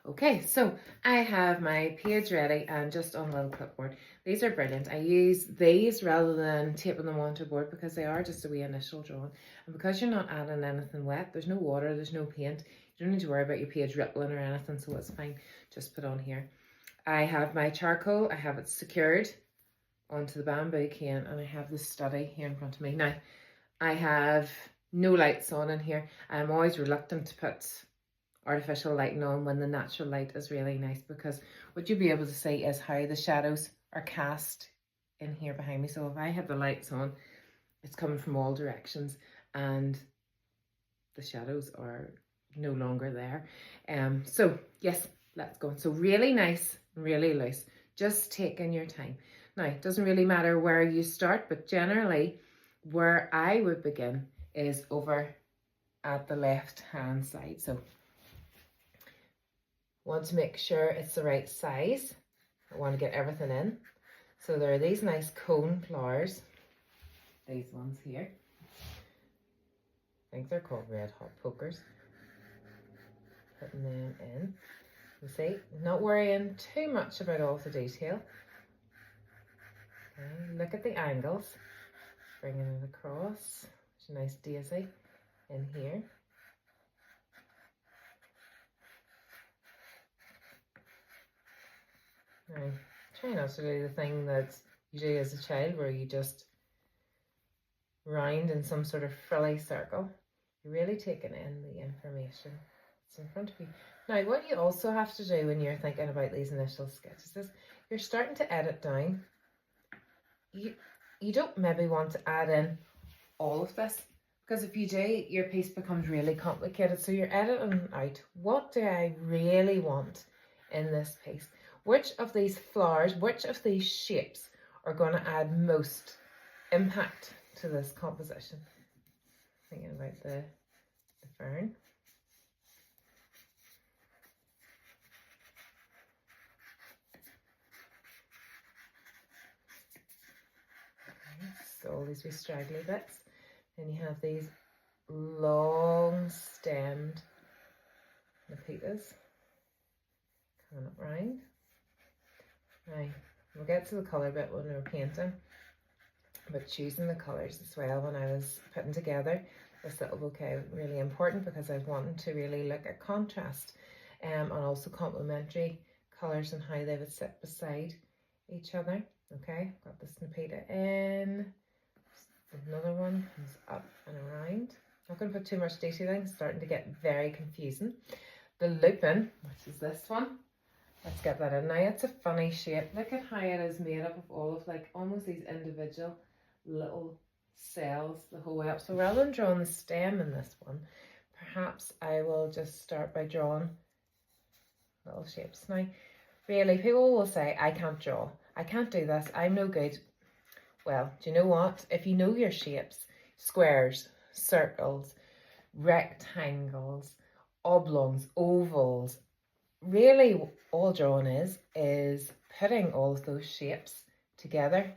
Okay, so I have my page ready and just on a little clipboard. These are brilliant. I use these rather than taping them onto a board because they are just a wee initial drawing. And because you're not adding anything wet, there's no water, there's no paint. You don't need to worry about your page rippling or anything, so it's fine. Just put on here. I have my charcoal, I have it secured onto the bamboo cane, and I have the study here in front of me. Now, I have no lights on in here. I'm always reluctant to put artificial lighting on when the natural light is really nice, because what you'll be able to see is how the shadows are cast in here behind me. So if I have the lights on, it's coming from all directions and the shadows are no longer there. So yes, let's go. So really nice, really loose, just taking your time. Now, it doesn't really matter where you start, but generally where I would begin is over at the left hand side. So want to make sure it's the right size. I want to get everything in. So there are these nice cone flowers, these ones here. I think they're called red hot pokers. Putting them in. You see, not worrying too much about all the detail. Okay, look at the angles. Bringing it across. There's a nice daisy in here. Now, try not to do the thing that you do as a child where you just round in some sort of frilly circle. You're really taking in the information that's in front of you. Now, what you also have to do when you're thinking about these initial sketches is you're starting to edit down. You don't maybe want to add in all of this, because if you do, your piece becomes really complicated. So you're editing out, what do I really want in this piece? Which of these flowers, which of these shapes are going to add most impact to this composition? Thinking about the fern. So all these wee straggly bits. And you have these long stemmed Nepetas coming up round. Now, we'll get to the colour bit when we're painting, but choosing the colours as well when I was putting together this little bouquet was really important, because I wanted to really look at contrast and also complementary colours and how they would sit beside each other. Okay, got this Nepeta in. Another one comes up and around. I'm not going to put too much detailing, it's starting to get very confusing. The lupin, which is this one, let's get that in. Now, it's a funny shape. Look at how it is made up of all of like almost these individual little cells the whole way up. So rather than drawing the stem in this one, perhaps I will just start by drawing little shapes. Now, really, people will say, I can't draw. I can't do this. I'm no good. Well, do you know what? If you know your shapes, squares, circles, rectangles, oblongs, ovals, really all drawing is putting all of those shapes together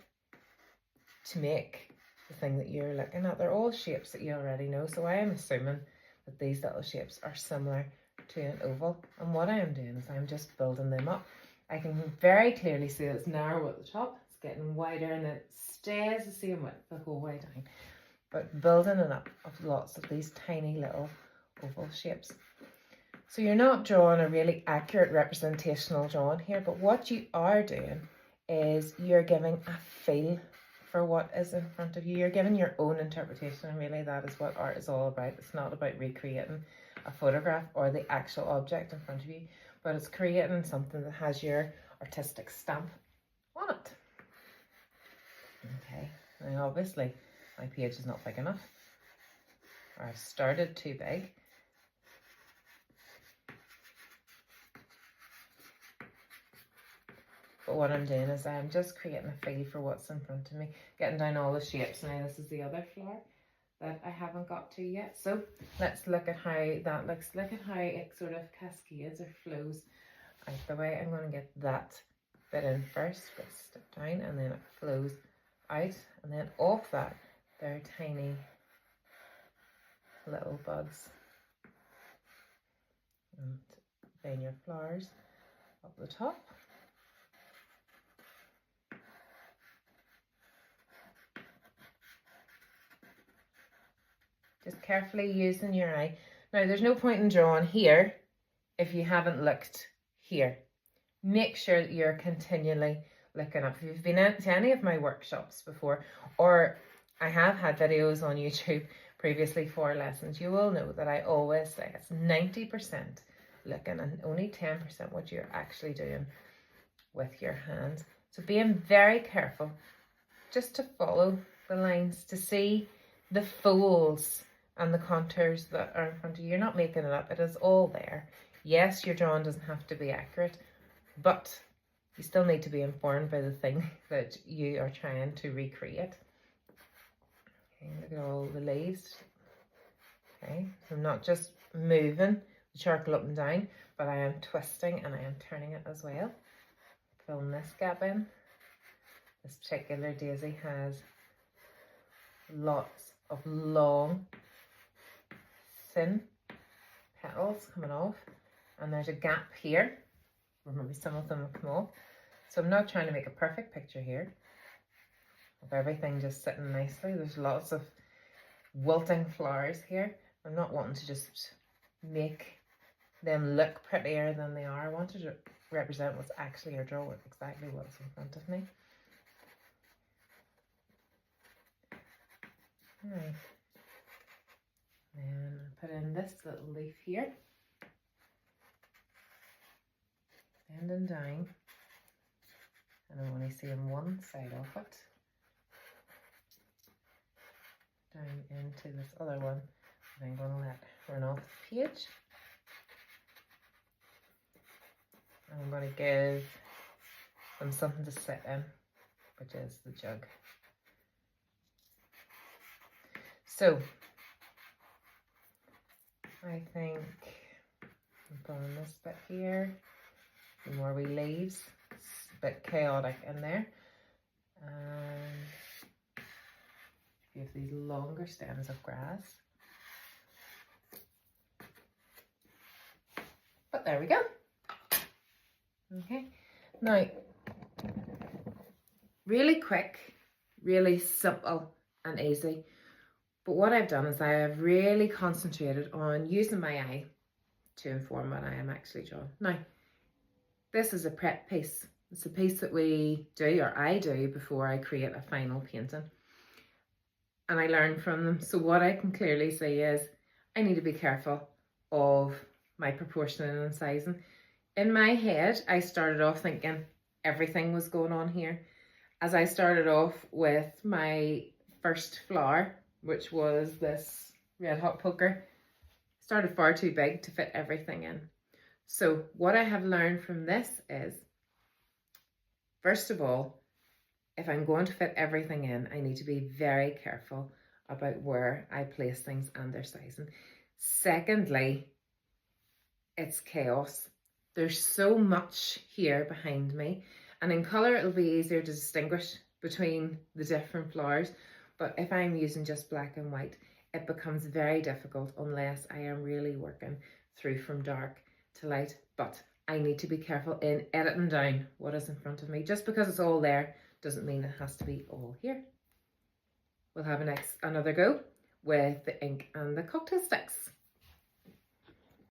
to make the thing that you're looking at. They're all shapes that you already know, so I am assuming that these little shapes are similar to an oval, and what I am doing is I'm just building them up. I can very clearly see it's narrow at the top, it's getting wider, and it stays the same width the whole way down, but building it up of lots of these tiny little oval shapes. So you're not drawing a really accurate representational drawing here, but what you are doing is you're giving a feel for what is in front of you. You're giving your own interpretation, and really that is what art is all about. It's not about recreating a photograph or the actual object in front of you, but it's creating something that has your artistic stamp on it. Okay, now obviously my page is not big enough, or I've started too big. But what I'm doing is I'm just creating a feel for what's in front of me, getting down all the shapes. Now this is the other flower that I haven't got to yet. So let's look at how that looks. Look at how it sort of cascades or flows out the way. I'm going to get that bit in first, but step down, and then it flows out, and then off that there are tiny little buds. And Line your flowers up the top. Just carefully using your eye. Now, there's no point in drawing here if you haven't looked here. Make sure that you're continually looking up. If you've been to any of my workshops before, or I have had videos on YouTube previously for lessons, you will know that I always say it's 90% looking and only 10% what you're actually doing with your hands. So being very careful just to follow the lines, to see the folds and the contours that are in front of you. You're not making it up, it is all there. Yes, your drawing doesn't have to be accurate, but you still need to be informed by the thing that you are trying to recreate. Okay, look at all the leaves. Okay, so I'm not just moving the charcoal up and down, but I am twisting and I am turning it as well. Filling this gap in. This particular daisy has lots of long, thin petals coming off, and there's a gap here where maybe some of them will come off. So I'm not trying to make a perfect picture here of everything just sitting nicely. There's lots of wilting flowers here. I'm not wanting to just make them look prettier than they are. I wanted to represent what's actually, or draw exactly what's in front of me. Alright, then I put in this little leaf here, bending down, and I'm only seeing one side of it, down into this other one that I'm going to let run off the page. And I'm going to give them something to sit in, which is the jug. So, I think I'm pulling this bit here, some more wee leaves, it's a bit chaotic in there, and you have these longer stems of grass. But there we go. Okay, now, really quick, really simple and easy. But what I've done is I have really concentrated on using my eye to inform what I am actually drawing. Now, this is a prep piece. It's a piece that we do, or I do, before I create a final painting. And I learn from them. So what I can clearly see is I need to be careful of my proportioning and sizing. In my head, I started off thinking everything was going on here. As I started off with my first flower, which was this red hot poker, started far too big to fit everything in. So what I have learned from this is, first of all, if I'm going to fit everything in, I need to be very careful about where I place things and their sizing. Secondly, it's chaos. There's so much here behind me, and in colour it'll be easier to distinguish between the different flowers. But if I'm using just black and white, it becomes very difficult unless I am really working through from dark to light. But I need to be careful in editing down what is in front of me. Just because it's all there doesn't mean it has to be all here. We'll have another go with the ink and the cocktail sticks.